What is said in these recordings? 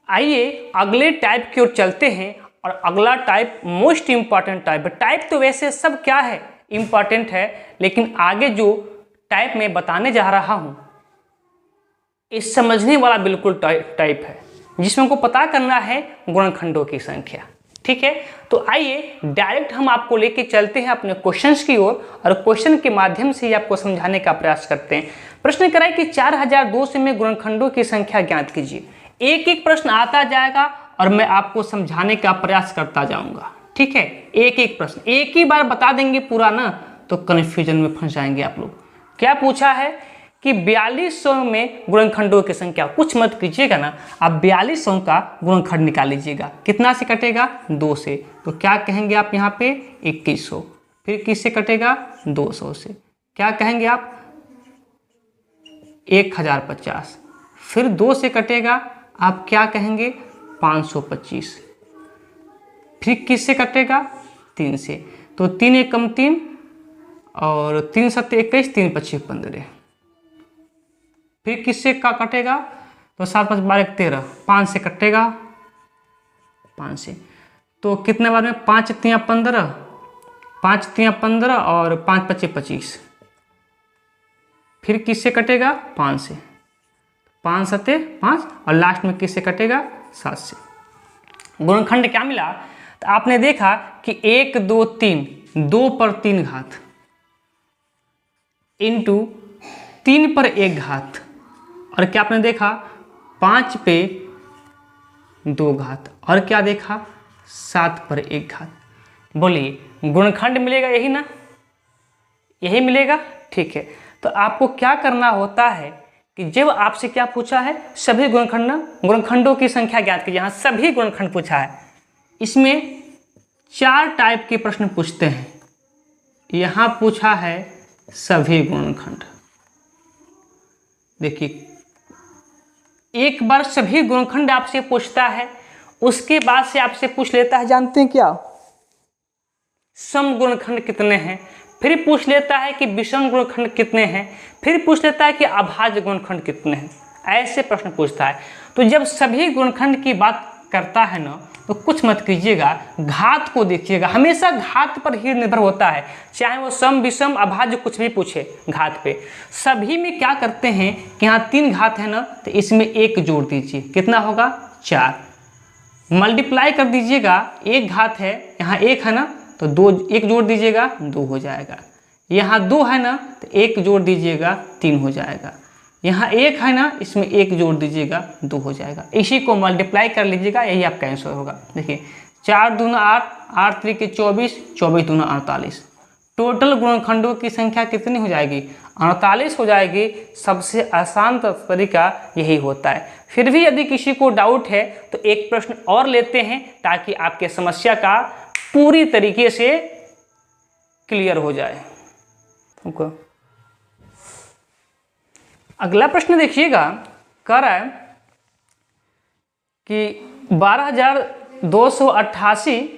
आइए अगले टाइप की ओर चलते हैं। और अगला टाइप मोस्ट इम्पॉर्टेंट टाइप है। टाइप तो वैसे सब क्या है, इम्पॉर्टेंट है, लेकिन आगे जो टाइप मैं बताने जा रहा हूं इस समझने वाला बिल्कुल टाइप है, जिसमें हमको पता करना है गुणनखंडों की संख्या। ठीक है, तो आइए डायरेक्ट हम आपको लेके चलते हैं अपने क्वेश्चंस की ओर और क्वेश्चन के माध्यम से ही आपको समझाने का प्रयास करते हैं। प्रश्न कराए कि 4200 में गुणनखंडों की संख्या ज्ञात कीजिए। एक एक प्रश्न आता जाएगा और मैं आपको समझाने का प्रयास करता जाऊंगा। ठीक है, एक एक प्रश्न एक ही बार बता देंगे पूरा ना तो कन्फ्यूजन में फंस जाएंगे आप लोग। क्या पूछा है कि 4200 में गुणनखंडों की संख्या, कुछ मत कीजिएगा ना, आप 4200 का गुणनखंड निकाल लीजिएगा। कितना से कटेगा? 2 से। तो क्या कहेंगे आप यहाँ पे? 2100। फिर किससे कटेगा? 200 से। क्या कहेंगे आप? 1050। फिर 2 से कटेगा, आप क्या कहेंगे? 525। फिर किससे कटेगा? 3 से। तो 3 एकम 3 और 3 सत्ते 21, 3 पच्चीस 15। फिर किससे का कटेगा? तो 7 5 12 13, 5 से कटेगा, 5 से। तो कितने बार में? 5 3 15, 5 3 15 और 5 25 25। फिर किससे कटेगा? 5 से। 5 सत्ते 5 और लास्ट में किससे कटेगा? 7 से। गुणनखंड क्या मिला? तो आपने देखा कि 1 2 3, 2 पर 3 घात इंटू 3 पर 1 घात, और क्या आपने देखा? 5 पे 2 घात, और क्या देखा? 7 पर 1 घात। बोलिए गुणनखंड मिलेगा यही ना? यही मिलेगा। ठीक है, तो आपको क्या करना होता है कि जब आपसे क्या पूछा है, सभी गुणनखंडों की संख्या ज्ञात कीजिए। यहाँ सभी गुणनखंड पूछा है। इसमें 4 टाइप के प्रश्न पूछते हैं। यहाँ पूछा है सभी गुणनखंड। देखिए, एक बार सभी गुणनखंड आपसे पूछता है, उसके बाद से आपसे पूछ लेता है, जानते हैं क्या? सम गुणनखंड कितने हैं। फिर पूछ लेता है कि विषम गुणनखंड कितने हैं। फिर पूछ लेता है कि अभाज्य गुणनखंड कितने हैं। ऐसे प्रश्न पूछता है। तो जब सभी गुणनखंड की बात करता है ना, तो कुछ मत कीजिएगा, घात को देखिएगा। हमेशा घात पर ही निर्भर होता है, चाहे वो सम विषम अभाज्य कुछ भी पूछे, घात पे। सभी में क्या करते हैं कि यहाँ 3 घात है ना, तो इसमें 1 जोड़ दीजिए। कितना होगा? 4। मल्टीप्लाई कर दीजिएगा, 1 घात है, यहाँ 1 है ना, तो 2 1 जोड़ दीजिएगा, 2 हो जाएगा। यहाँ 2 है ना, तो 1 जोड़ दीजिएगा, 3 हो जाएगा। यहाँ 1 है ना, इसमें 1 जोड़ दीजिएगा, 2 हो जाएगा। इसी को मल्टीप्लाई कर लीजिएगा, यही आपका आंसर होगा। देखिए 4 दूना 8, 8 3 के 24, 24 दूना 48। टोटल गुणनखंडों की संख्या कितनी हो जाएगी? 48 हो जाएगी। सबसे आसान तरीका यही होता है। फिर भी यदि किसी को डाउट है तो एक प्रश्न और लेते हैं, ताकि आपके समस्या का पूरी तरीके से क्लियर हो जाए। अगला प्रश्न देखिएगा, कह रहा है कि 12288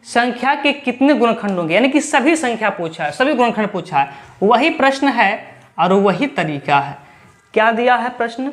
संख्या के कितने गुणनखंड होंगे, यानी कि सभी संख्या पूछा है, सभी गुणनखंड पूछा है। वही प्रश्न है और वही तरीका है। क्या दिया है प्रश्न?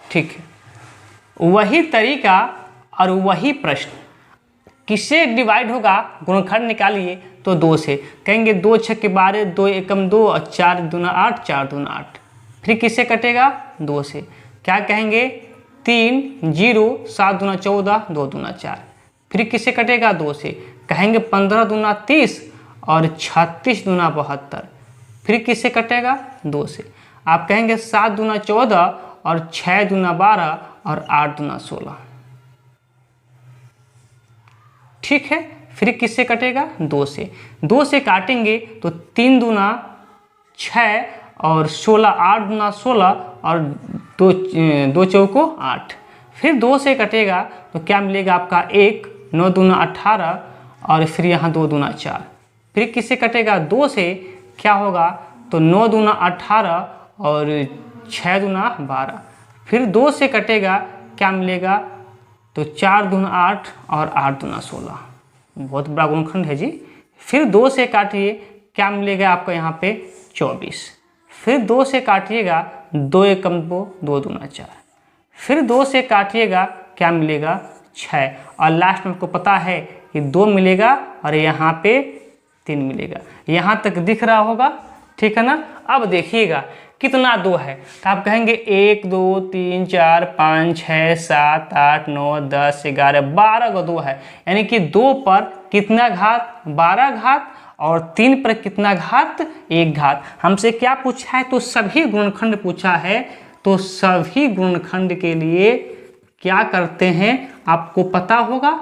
ठीक है, वही तरीका और वही प्रश्न। किससे डिवाइड होगा? गुणनखंड निकालिए तो 2 से। कहेंगे 2 6 के 12, 2 एकम 2 और 4 दूना 8, 4 दूना 8। फिर किससे कटेगा? 2 से। क्या कहेंगे? 3 0, 7 दूना 14, 2 दूना 4। फिर किससे कटेगा? 2 से। कहेंगे 15 दूना 30 और 36 दूना 72। फिर किससे कटेगा? 2 से। आप कहेंगे 7 दूना 14 और 6 दूना 12 और 8 दूना 16। ठीक है, फिर किससे कटेगा? 2 से। 2 से काटेंगे तो 3 दूना 6 और 16, 8 दूना 16 और 2 चौको 8। फिर 2 से कटेगा तो क्या मिलेगा आपका? 1, 9 दूना 18 और फिर यहाँ 2 दूना 4। फिर किससे कटेगा? 2 से। क्या होगा? तो 9 दूना 18 और 6 दूना 12। फिर 2 से कटेगा, क्या मिलेगा? तो 4 दूना 8 और 8 दूना 16। बहुत बड़ा गुणनखंड है जी। फिर 2 से काटिए, क्या मिलेगा आपको यहाँ पे? 24। फिर 2 से काटिएगा, 2 एकम 2, 2 दूना 4। फिर 2 से काटिएगा, क्या मिलेगा 6, और लास्ट में आपको पता है कि 2 मिलेगा और यहाँ पे 3 मिलेगा। यहाँ तक दिख रहा होगा, ठीक है ना। अब देखिएगा कितना 2 है, तो आप कहेंगे 1 2 3 4 5 6 7 8 9 10 11 12 का 2 है, यानी कि 2 पर कितना घात 12 घात और 3 पर कितना घात 1 घात। हमसे क्या पूछा है, तो सभी गुणनखंड पूछा है। तो सभी गुणनखंड के लिए क्या करते हैं आपको पता होगा,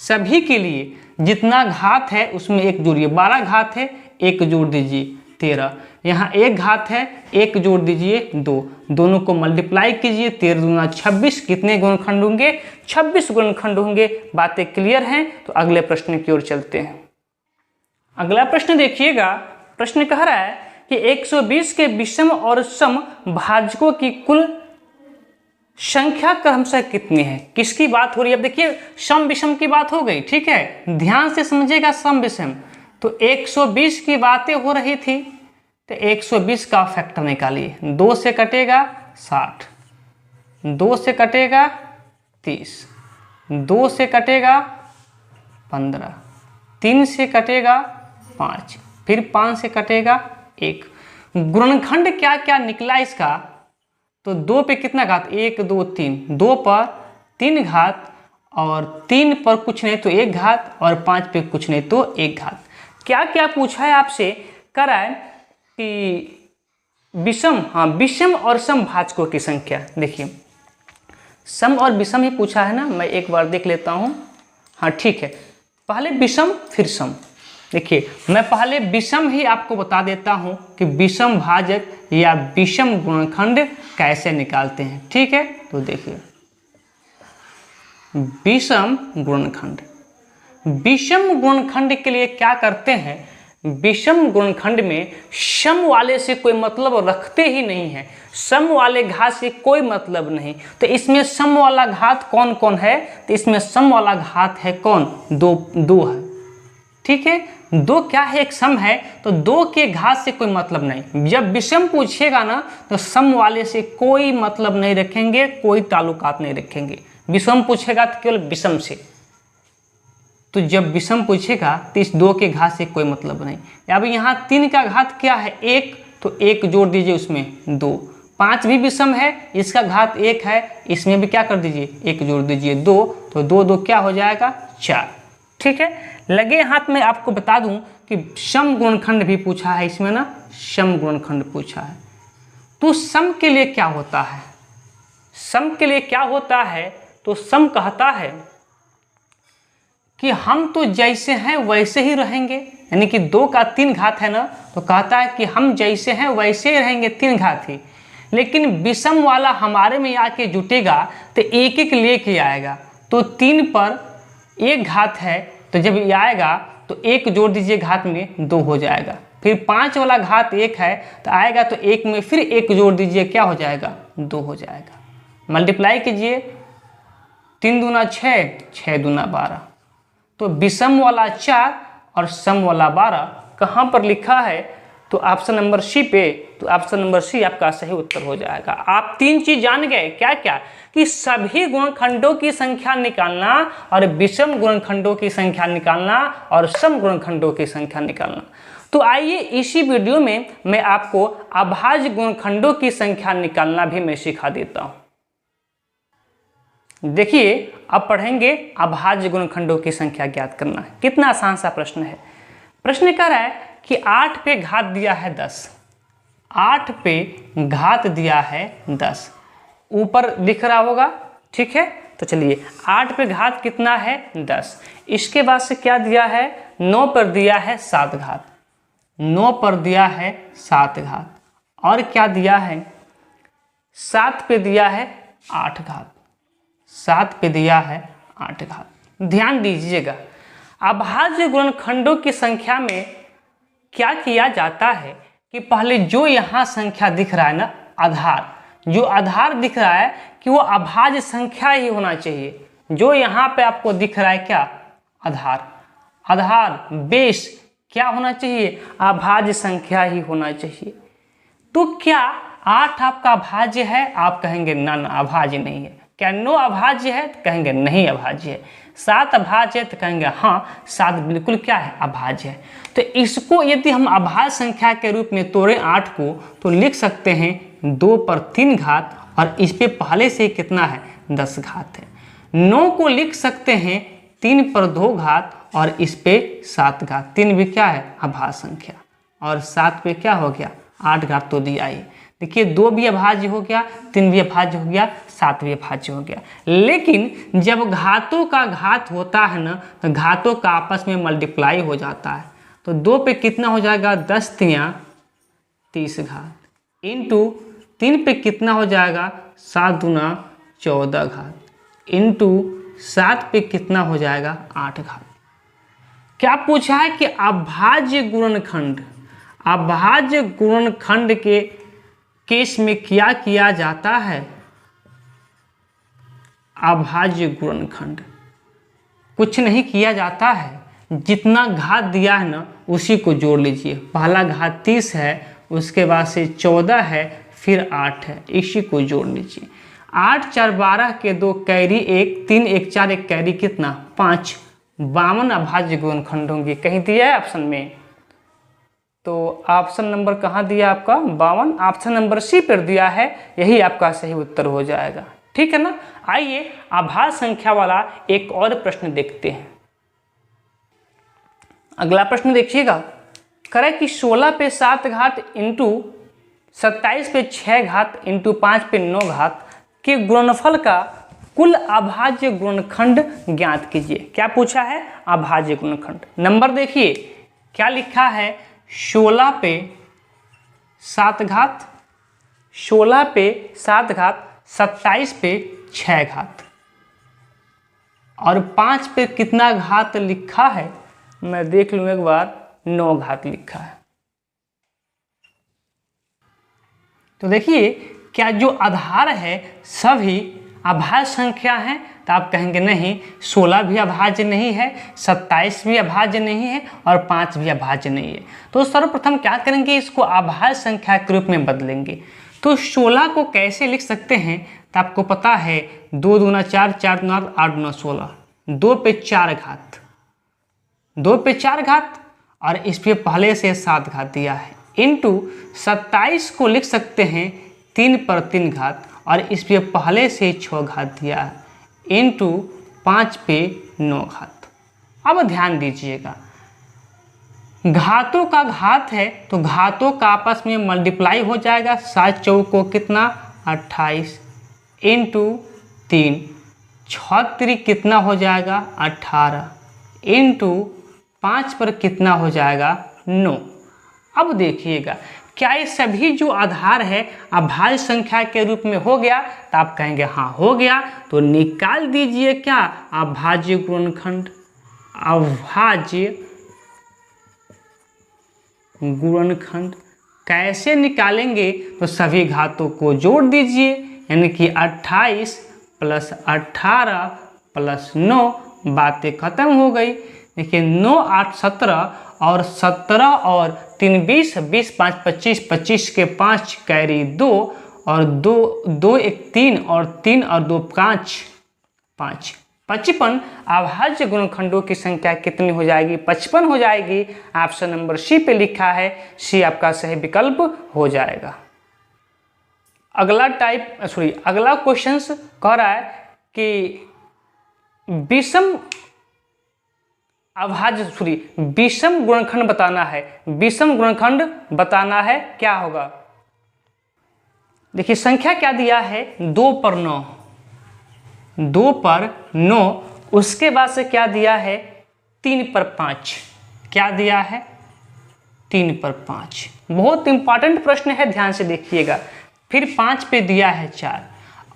सभी के लिए जितना घात है उसमें 1 जोड़िए, 12 घात है 1 जोड़ दीजिए 13, यहाँ 1 घात है 1 जोड़ दीजिए 2, दोनों को मल्टीप्लाई कीजिए, 13 दूना 26, कितने गुणनखंड होंगे 26 गुणनखंड होंगे। बातें क्लियर हैं, तो अगले प्रश्न की ओर चलते हैं। अगला प्रश्न देखिएगा, प्रश्न कह रहा है कि 120 के विषम और सम भाजकों की कुल संख्या क्रमशः कितनी है। किसकी बात हो रही है, अब देखिए सम विषम की बात हो गई, ठीक है, ध्यान से समझिएगा सम विषम। तो 120 की बातें हो रही थी, तो 120 का फैक्टर निकालिए, 2 से कटेगा 60, 2 से कटेगा 30, 2 से कटेगा 15, 3 से कटेगा 5, फिर 5 से कटेगा 1। गुणनखंड क्या क्या निकला इसका, तो 2 पे कितना घात 1 2 3, 2 पर 3 घात और 3 पर कुछ नहीं तो 1 घात और 5 पे कुछ नहीं तो 1 घात। क्या क्या पूछा है आपसे, करा है कि विषम, हाँ विषम और सम भाजकों की संख्या। देखिए सम और विषम ही पूछा है ना, मैं एक बार देख लेता हूँ। हाँ ठीक है, पहले विषम फिर सम। देखिए मैं पहले विषम ही आपको बता देता हूँ कि विषम भाजक या विषम गुणनखंड कैसे निकालते हैं, ठीक है। तो देखिए विषम गुणनखंड, विषम गुणनखंड के लिए क्या करते हैं, विषम गुणनखंड में सम वाले से कोई मतलब रखते ही नहीं है, सम वाले घात से कोई मतलब नहीं। तो इसमें सम वाला घात कौन कौन है, तो इसमें सम वाला घात है कौन, 2 है, ठीक है। 2 क्या है, एक सम है, तो 2 के घात से कोई मतलब नहीं। जब विषम पूछेगा ना तो सम वाले से कोई मतलब नहीं रखेंगे, कोई ताल्लुकात नहीं रखेंगे। विषम पूछेगा तो केवल विषम से, तो जब विषम पूछेगा तो इस 2 के घात से कोई मतलब नहीं। अब यहाँ 3 का घात क्या है 1, तो 1 जोड़ दीजिए उसमें 2, 5 भी विषम है, इसका घात 1 है, इसमें भी क्या कर दीजिए 1 जोड़ दीजिए 2, तो 2 2 क्या हो जाएगा 4, ठीक है। लगे हाथ में आपको बता दूं कि सम गुणनखंड भी पूछा है इसमें ना, सम गुणनखंड पूछा है। तो सम के लिए क्या होता है, सम के लिए क्या होता है, तो सम कहता है कि हम तो जैसे हैं वैसे ही रहेंगे, यानी कि 2 का 3 घात है ना, तो कहता है कि हम जैसे हैं वैसे ही रहेंगे 3 घात ही। लेकिन विषम वाला हमारे में आके जुटेगा तो 1 1 लेके आएगा, तो 3 पर 1 घात है, तो जब ये आएगा तो 1 जोड़ दीजिए घात में 2 हो जाएगा। फिर 5 वाला घात 1 है, तो आएगा तो 1 में फिर 1 जोड़ दीजिए, क्या हो जाएगा 2 हो जाएगा। मल्टीप्लाई कीजिए, 3 दूना 6, 6 दूना 12, तो विषम वाला 4 और सम वाला 12 कहाँ पर लिखा है, तो ऑप्शन नंबर सी पे, तो ऑप्शन नंबर सी आपका सही उत्तर हो जाएगा। आप 3 चीज जान गए, क्या क्या, कि सभी गुणनखंडों की संख्या निकालना और विषम गुणनखंडों की संख्या निकालना और सम गुणनखंडों की संख्या निकालना। तो आइए इसी वीडियो में मैं आपको अभाज्य गुणनखंडों की संख्या निकालना भी मैं सिखा देता हूं। देखिए अब पढ़ेंगे अभाज्य गुणनखंडों की संख्या ज्ञात करना है। कितना आसान सा प्रश्न है। प्रश्न कह रहा है कि 8 पे घात दिया है 10, 8 पे घात दिया है 10, ऊपर लिख रहा होगा, ठीक है। तो चलिए 8 पे घात कितना है 10, इसके बाद से क्या दिया है 9 पर दिया है 7 घात, 9 पर दिया है 7 घात, और क्या दिया है 7 पे दिया है 8 घात, 7 पे दिया है 8 घात। ध्यान दीजिएगा अभाज्य गुणनखंडों की संख्या में क्या किया जाता है कि पहले जो यहाँ संख्या दिख रहा है ना, आधार, जो आधार दिख रहा है कि वो अभाज्य संख्या ही होना चाहिए। जो यहाँ पे आपको दिख रहा है क्या, आधार, आधार बेस क्या होना चाहिए, अभाज्य संख्या ही होना चाहिए। तो क्या 8 आपका अभाज्य है, आप कहेंगे ना ना अभाज्य नहीं है। क्या 9 अभाज्य है, तो कहेंगे नहीं अभाज्य है। 7 अभाज्य है, तो कहेंगे हाँ 7 बिल्कुल क्या है, अभाज्य है। तो इसको यदि हम अभाज्य संख्या के रूप में तोड़ें 8 को, तो लिख सकते हैं 2 पर 3 घात, और इस पे पहले से कितना है, 10 घात है। 9 को लिख सकते हैं 3 पर 2 घात, और इस पे 7 घात। 3 भी क्या है, अभाज्य संख्या, और 7 पे क्या हो गया, 8 घात तो दिया ही। देखिए 2 भी अभाज्य हो गया, 3 भी अभाज्य हो गया, 7 भी अभाज्य हो गया। लेकिन जब घातों का घात होता है ना, तो घातों का आपस में मल्टीप्लाई हो जाता है। तो 2 पे कितना हो जाएगा, 10 तियां 30 घात, इंटू 3 पे कितना हो जाएगा, 7 दूना 14 घात, इंटू 7 पे कितना हो जाएगा, 8 घात। क्या पूछा है कि अभाज्य गुणनखंड, अभाज्य गुणनखंड के केस में क्या किया जाता है, अभाज्य गुणनखंड कुछ नहीं किया जाता है, जितना घात दिया है ना उसी को जोड़ लीजिए। पहला घात 30 है, उसके बाद से 14 है, फिर 8 है, इसी को जोड़ लीजिए। 8 4 12 के 2 कैरी 1, 3 1 4 1 कैरी कितना, 5। 52 अभाज्य गुणनखंड होंगे। कहीं दिया है ऑप्शन में, तो ऑप्शन नंबर कहाँ दिया आपका, 52, ऑप्शन नंबर सी पर दिया है, यही आपका सही उत्तर हो जाएगा। ठीक है ना। आइए अभाज्य संख्या वाला एक और प्रश्न देखते हैं। अगला प्रश्न देखिएगा, करें कि 16 पे 7 घात इंटू 27 पे 6 घात इंटू 5 पे 9 घात के गुणनफल का कुल अभाज्य गुणनखंड ज्ञात कीजिए। क्या पूछा है, अभाज्य गुणनखंड। नंबर देखिए क्या लिखा है, 16 पे 7 घात, 16 पे 7 घात, 27 पे 6 घात, और 5 पे कितना घात लिखा है, मैं देख लूँ एक बार, 9 घात लिखा है। तो देखिए क्या जो आधार है सभी अभाज्य संख्या हैं, तो आप कहेंगे नहीं, 16 भी अभाज्य नहीं है, 27 भी अभाज्य नहीं है, और 5 भी अभाज्य नहीं है। तो सर्वप्रथम क्या करेंगे, इसको अभाज्य संख्या के रूप में बदलेंगे। तो 16 को कैसे लिख सकते हैं, तो आपको पता है 2 दूना 4, 4 दूना 8 दूना 16, 2 पे 4 घात, 2 पे 4 घात, और इस पे पहले से 7 घात दिया है, इंटू 27 को लिख सकते हैं 3 पर 3 घात, और इस पे पहले से 6 घात दिया है, इंटू 5 पे 9 घात। अब ध्यान दीजिएगा, घातों का घात है तो घातों का आपस में मल्टीप्लाई हो जाएगा। 7 चौको कितना, 28, इंटू 3, 6 3 कितना हो जाएगा, 18, इंटू 5 पर कितना हो जाएगा, 9। अब देखिएगा क्या ये सभी जो आधार है अभाज्य संख्या के रूप में हो गया, तो आप कहेंगे हाँ हो गया। तो निकाल दीजिए क्या, अभाज्य गुणनखंड। अभाज्य गुणनखंड कैसे निकालेंगे, तो सभी घातों को जोड़ दीजिए, यानी कि 28 + 18 + 9, बातें खत्म हो गई। देखिए 9 8 17, और 17 और 3 20, 20 5 25, 25 के 5 कैरी 2, और 2 1 3, और 3 और 2 5, 5 55 अभाज्य गुणनखंडों की संख्या कितनी हो जाएगी, 55 हो जाएगी। ऑप्शन नंबर सी पे लिखा है, सी आपका सही विकल्प हो जाएगा। अगला अगला क्वेश्चन कह रहा है कि विषम गुणनखंड बताना है। विषम गुणनखंड बताना है, क्या होगा। देखिए संख्या क्या दिया है, 2 पर 9, 2 पर 9, उसके बाद से क्या दिया है, 3 पर 5, क्या दिया है, 3 पर 5। बहुत इंपॉर्टेंट प्रश्न है, ध्यान से देखिएगा। फिर 5 पे दिया है 4,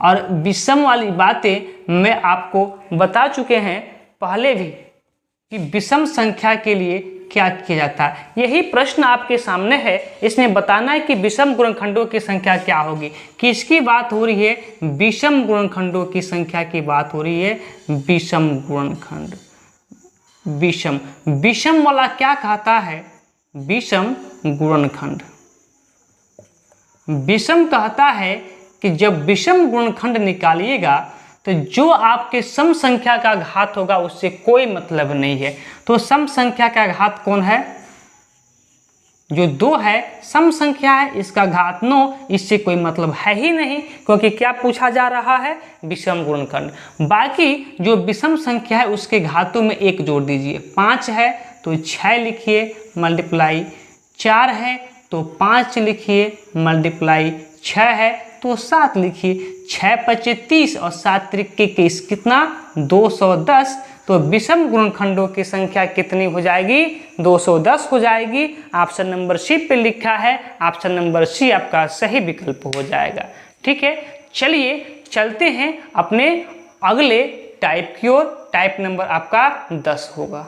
और विषम वाली बातें मैं आपको बता चुके हैं पहले भी कि विषम संख्या के लिए क्या किया जाता है। यही प्रश्न आपके सामने है, इसमें बताना है कि विषम गुणनखंडों की संख्या क्या होगी। किसकी बात हो रही है, विषम गुणनखंडों की संख्या की बात हो रही है। विषम गुणनखंड, विषम वाला क्या कहता है, विषम गुणनखंड। विषम कहता है कि जब विषम गुणनखंड निकालिएगा तो जो आपके सम संख्या का घात होगा उससे कोई मतलब नहीं है। तो सम संख्या का घात कौन है? जो 2 है सम संख्या है, इसका घात 9, इससे कोई मतलब है ही नहीं, क्योंकि क्या पूछा जा रहा है? विषम गुणनखंड। बाकी जो विषम संख्या है उसके घातों में 1 जोड़ दीजिए। 5 है तो 6 लिखिए मल्टीप्लाई, 4 है तो 5 लिखिए मल्टीप्लाई, 6 है तो 7 लिखिए। 6 पचे 30 और 7 त्रिक 21, कितना? 210। तो विषम गुणनखंडों की संख्या कितनी हो जाएगी? 210 हो जाएगी। ऑप्शन नंबर सी पे लिखा है, ऑप्शन नंबर सी आपका सही विकल्प हो जाएगा। ठीक है, चलिए चलते हैं अपने अगले टाइप की ओर। टाइप नंबर आपका 10 होगा।